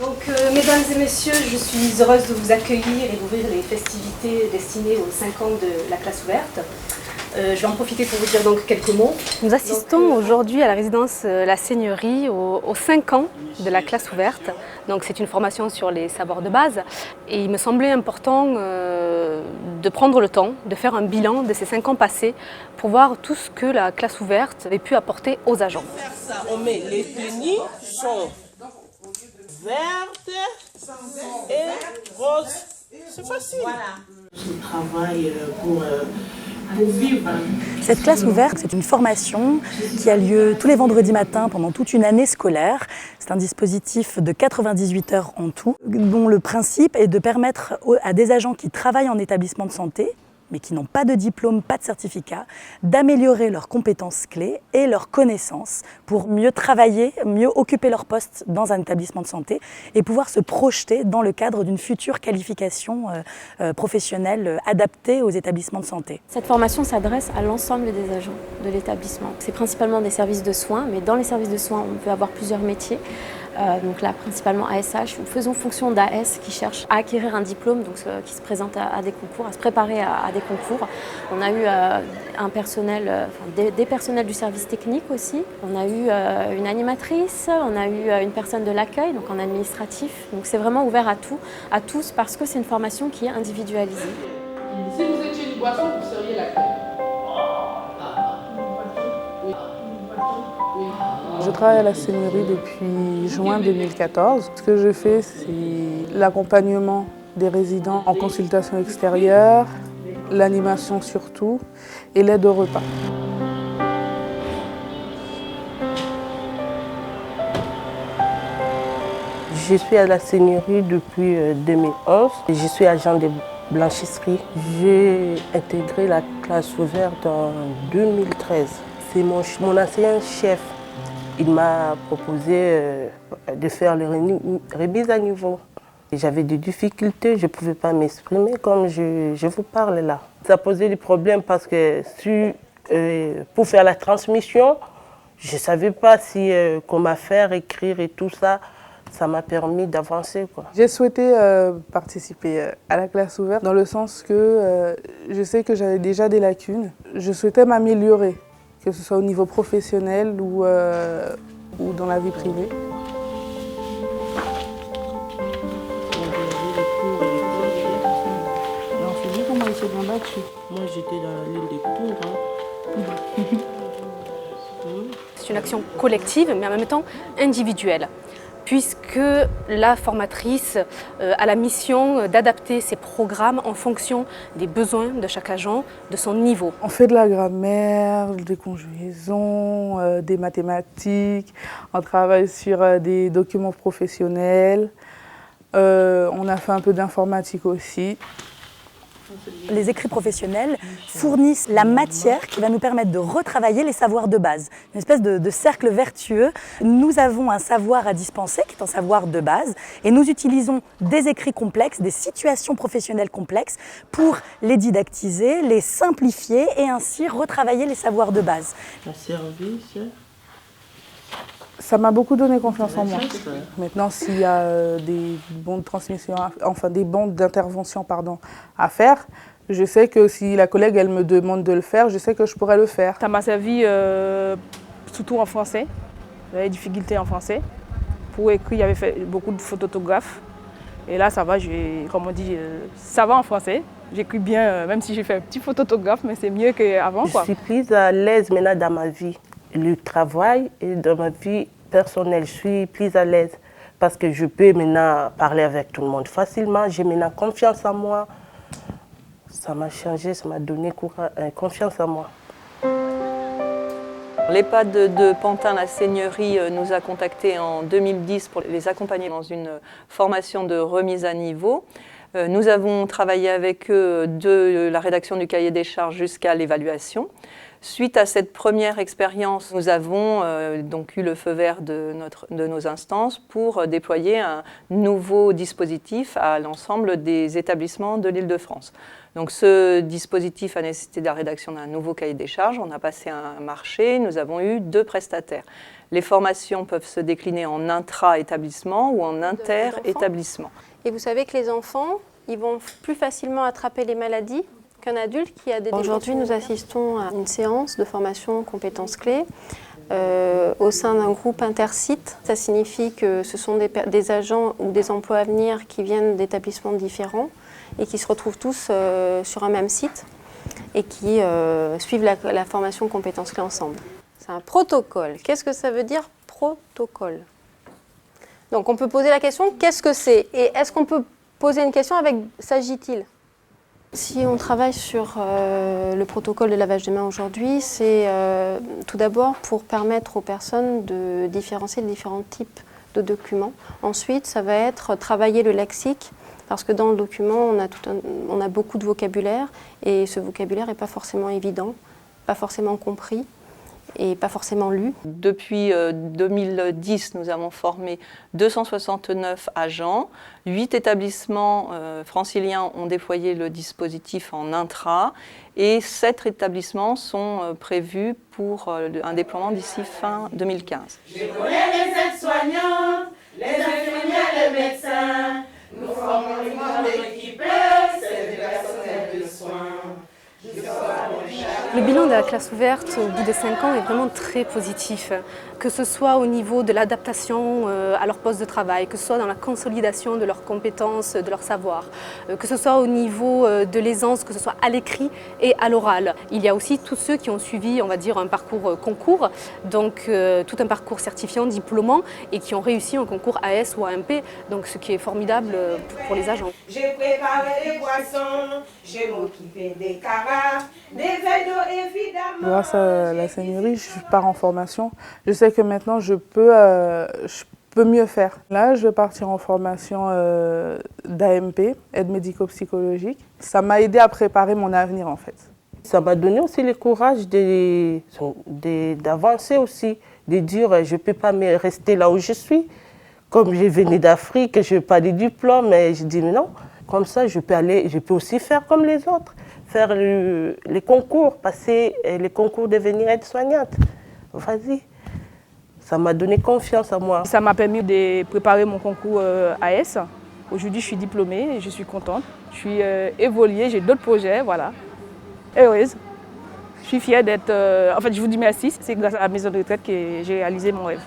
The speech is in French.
Donc, mesdames et messieurs, je suis heureuse de vous accueillir et d'ouvrir les festivités destinées aux 5 ans de la classe ouverte. Je vais en profiter pour vous dire donc quelques mots. Nous assistons aujourd'hui à la résidence La Seigneurie aux 5 ans de la classe ouverte. Donc c'est une formation sur les savoirs de base et il me semblait important de prendre le temps de faire un bilan de ces 5 ans passés pour voir tout ce que la classe ouverte avait pu apporter aux agents. On met les tenues sont vertes et roses. C'est facile. Voilà. Je travaille pour vivre. Cette classe ouverte, c'est une formation qui a lieu tous les vendredis matins pendant toute une année scolaire. C'est un dispositif de 98 heures en tout, dont le principe est de permettre à des agents qui travaillent en établissement de santé, mais qui n'ont pas de diplôme, pas de certificat, d'améliorer leurs compétences clés et leurs connaissances pour mieux travailler, mieux occuper leur poste dans un établissement de santé et pouvoir se projeter dans le cadre d'une future qualification professionnelle adaptée aux établissements de santé. Cette formation s'adresse à l'ensemble des agents de l'établissement. C'est principalement des services de soins, mais dans les services de soins, on peut avoir plusieurs métiers. Donc là, principalement ASH, nous faisons fonction d'AS qui cherche à acquérir un diplôme, donc qui se présente à des concours, à se préparer à des concours. On a eu un personnel, des personnels du service technique aussi. On a eu une animatrice, on a eu une personne de l'accueil, donc en administratif. Donc c'est vraiment ouvert à tous parce que c'est une formation qui est individualisée. Si vous étiez une boisson, vous seriez laquelle? Je travaille à la Seigneurie depuis juin 2014. Ce que je fais, c'est l'accompagnement des résidents en consultation extérieure, l'animation surtout, et l'aide au repas. Je suis à la Seigneurie depuis 2011 et je suis agent de blanchisserie. J'ai intégré la classe ouverte en 2013. C'est mon ancien chef. Il m'a proposé de faire les remises à niveau. J'avais des difficultés, je ne pouvais pas m'exprimer comme je vous parle là. Ça posait des problèmes parce que pour faire la transmission, je ne savais pas comment faire, écrire et tout ça. Ça m'a permis d'avancer. J'ai souhaité participer à la classe ouverte dans le sens que je sais que j'avais déjà des lacunes. Je souhaitais m'améliorer, que ce soit au niveau professionnel ou dans la vie privée. On faisait comment ils se sont battus. Moi j'étais dans la ligne des tours. C'est une action collective mais en même temps individuelle, puisque la formatrice a la mission d'adapter ses programmes en fonction des besoins de chaque agent, de son niveau. On fait de la grammaire, des conjugaisons, des mathématiques, on travaille sur des documents professionnels, on a fait un peu d'informatique aussi. Les écrits professionnels fournissent la matière qui va nous permettre de retravailler les savoirs de base. Une espèce de cercle vertueux. Nous avons un savoir à dispenser qui est un savoir de base et nous utilisons des écrits complexes, des situations professionnelles complexes pour les didactiser, les simplifier et ainsi retravailler les savoirs de base. Le service. Ça m'a beaucoup donné confiance en moi. Maintenant, s'il y a des bons de transmission, enfin des bons d'intervention à faire, je sais que si la collègue elle me demande de le faire, je sais que je pourrais le faire. Ça m'a servi surtout en français. J'avais des difficultés en français. Pour écrire, il y avait fait beaucoup de fautes d'orthographe. Et là, ça va, comme on dit, ça va en français. J'écris bien, même si j'ai fait un petit faute d'orthographe, mais c'est mieux qu'avant. Je suis plus à l'aise maintenant dans ma vie. Le travail et dans ma vie personnelle, je suis plus à l'aise parce que je peux maintenant parler avec tout le monde facilement. J'ai maintenant confiance en moi. Ça m'a changé, ça m'a donné confiance en moi. L'EHPAD de Pantin, la Seigneurie, nous a contactés en 2010 pour les accompagner dans une formation de remise à niveau. Nous avons travaillé avec eux de la rédaction du cahier des charges jusqu'à l'évaluation. Suite à cette première expérience, nous avons donc eu le feu vert de nos instances pour déployer un nouveau dispositif à l'ensemble des établissements de l'Île-de-France. Donc ce dispositif a nécessité la rédaction d'un nouveau cahier des charges. On a passé un marché, nous avons eu 2 prestataires. Les formations peuvent se décliner en intra-établissement ou en inter-établissement. Et vous savez que les enfants, ils vont plus facilement attraper les maladies qu'un adulte qui a des... Aujourd'hui, nous assistons à une séance de formation compétences clés au sein d'un groupe intersites. Ça signifie que ce sont des agents ou des emplois à venir qui viennent d'établissements différents et qui se retrouvent tous sur un même site et qui suivent la formation compétences clés ensemble. C'est un protocole. Qu'est-ce que ça veut dire, protocole? Donc on peut poser la question, qu'est-ce que c'est? Et est-ce qu'on peut poser une question avec s'agit-il? Si on travaille sur le protocole de lavage de mains aujourd'hui, c'est tout d'abord pour permettre aux personnes de différencier les différents types de documents. Ensuite, ça va être travailler le lexique, parce que dans le document, on a beaucoup de vocabulaire, et ce vocabulaire n'est pas forcément évident, pas forcément compris, et pas forcément lu. Depuis 2010, nous avons formé 269 agents. 8 établissements franciliens ont déployé le dispositif en intra et 7 établissements sont prévus pour un déploiement d'ici fin 2015. Je connais les aides-soignantes, les infirmières, les médecins. Nous formons une grande équipe, c'est du personnel de soins. Le bilan de la classe ouverte au bout de 5 ans est vraiment très positif, que ce soit au niveau de l'adaptation à leur poste de travail, que ce soit dans la consolidation de leurs compétences, de leur savoir, que ce soit au niveau de l'aisance, que ce soit à l'écrit et à l'oral. Il y a aussi tous ceux qui ont suivi, on va dire, un parcours concours, donc tout un parcours certifiant, diplômant, et qui ont réussi un concours AS ou AMP, donc ce qui est formidable pour les agents. J'ai préparé les boissons, j'ai m'occupé des carafes, des verres d'eau évidemment. Grâce à la seigneurie, je pars en formation. Je sais que maintenant je peux mieux faire. Là, je vais partir en formation d'AMP, aide médico-psychologique. Ça m'a aidé à préparer mon avenir en fait. Ça m'a donné aussi le courage d'avancer aussi, de dire je ne peux pas rester là où je suis. Comme je venais d'Afrique, je n'ai pas de diplôme, mais je dis non, comme ça je peux aussi faire comme les autres. Faire les concours, passer les concours, devenir aide-soignante. Vas-y. Ça m'a donné confiance en moi. Ça m'a permis de préparer mon concours AS. Aujourd'hui, je suis diplômée et je suis contente. Je suis évoluée, j'ai d'autres projets, voilà. Heureuse. Je suis fière d'être... En fait, je vous dis merci. C'est grâce à la maison de retraite que j'ai réalisé mon rêve.